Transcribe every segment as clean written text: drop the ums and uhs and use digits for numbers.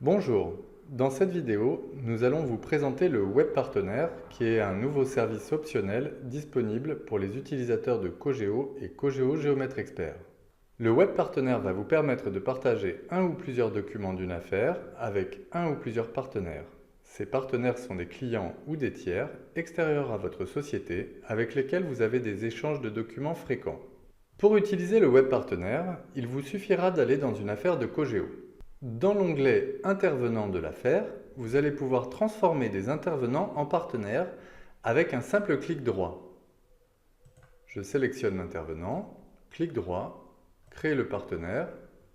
Bonjour, dans cette vidéo, nous allons vous présenter le Web Partenaire qui est un nouveau service optionnel disponible pour les utilisateurs de Cogeo et Cogeo Géomètre Expert. Le Web Partenaire va vous permettre de partager un ou plusieurs documents d'une affaire avec un ou plusieurs partenaires. Ces partenaires sont des clients ou des tiers extérieurs à votre société avec lesquels vous avez des échanges de documents fréquents. Pour utiliser le Web Partenaire, il vous suffira d'aller dans une affaire de Cogeo. Dans l'onglet Intervenants de l'affaire, vous allez pouvoir transformer des intervenants en partenaires avec un simple clic droit. Je sélectionne l'intervenant, clic droit, créer le partenaire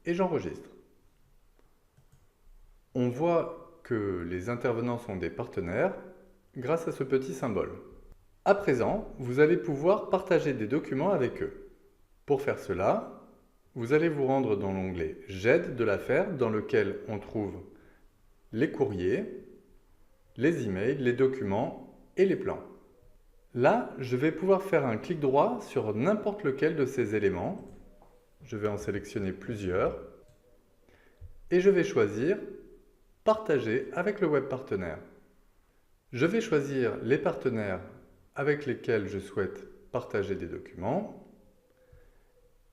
et j'enregistre. On voit que les intervenants sont des partenaires grâce à ce petit symbole. À présent, vous allez pouvoir partager des documents avec eux. Pour faire cela, vous allez vous rendre dans l'onglet J'aide de l'affaire dans lequel on trouve les courriers, les emails, les documents et les plans. Là, je vais pouvoir faire un clic droit sur n'importe lequel de ces éléments. Je vais en sélectionner plusieurs et je vais choisir Partager avec le Web Partenaire. Je vais choisir les partenaires avec lesquels je souhaite partager des documents.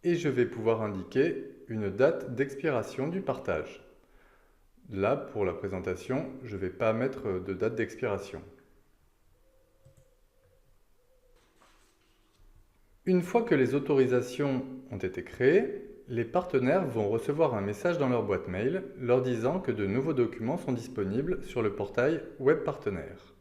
Et je vais pouvoir indiquer une date d'expiration du partage. Là, pour la présentation, je ne vais pas mettre de date d'expiration. Une fois que les autorisations ont été créées, les partenaires vont recevoir un message dans leur boîte mail leur disant que de nouveaux documents sont disponibles sur le portail Web Partenaire.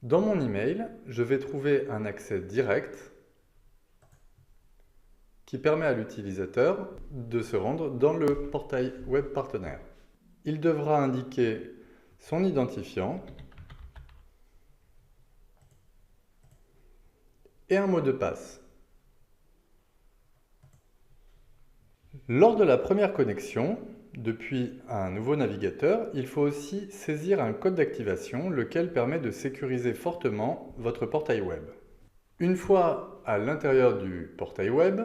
Dans mon email, je vais trouver un accès direct qui permet à l'utilisateur de se rendre dans le portail Web Partenaire. Il devra indiquer son identifiant et un mot de passe. Lors de la première connexion, depuis un nouveau navigateur, il faut aussi saisir un code d'activation, lequel permet de sécuriser fortement votre portail web. Une fois à l'intérieur du portail web,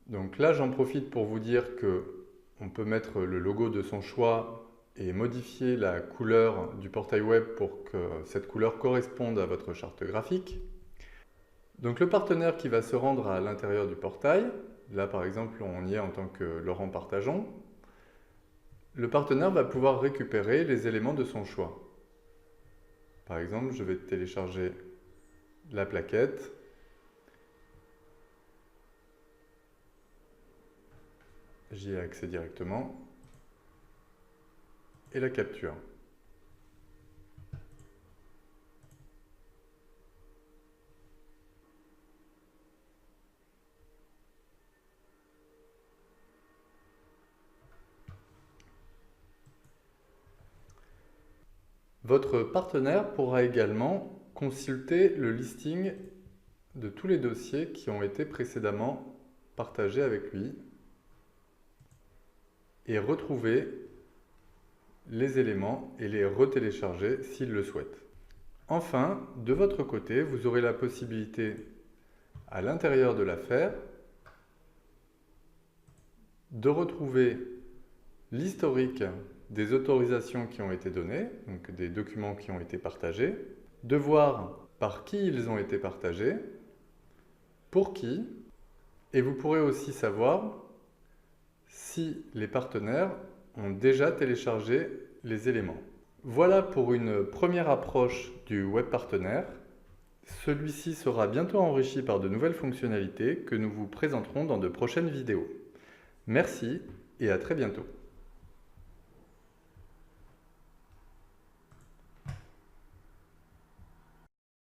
donc là j'en profite pour vous dire que on peut mettre le logo de son choix et modifier la couleur du portail web pour que cette couleur corresponde à votre charte graphique. Donc le partenaire qui va se rendre à l'intérieur du portail, là par exemple on y est en tant que Laurent Partageon, le partenaire va pouvoir récupérer les éléments de son choix. Par exemple, je vais télécharger la plaquette. J'y ai accès directement. Et la capture. Votre partenaire pourra également consulter le listing de tous les dossiers qui ont été précédemment partagés avec lui et retrouver les éléments et les retélécharger s'il le souhaite. Enfin, de votre côté, vous aurez la possibilité, à l'intérieur de l'affaire, de retrouver l'historique des autorisations qui ont été données, donc des documents qui ont été partagés, de voir par qui ils ont été partagés, pour qui, et vous pourrez aussi savoir si les partenaires ont déjà téléchargé les éléments. Voilà pour une première approche du Web Partenaire. Celui-ci sera bientôt enrichi par de nouvelles fonctionnalités que nous vous présenterons dans de prochaines vidéos. Merci et à très bientôt.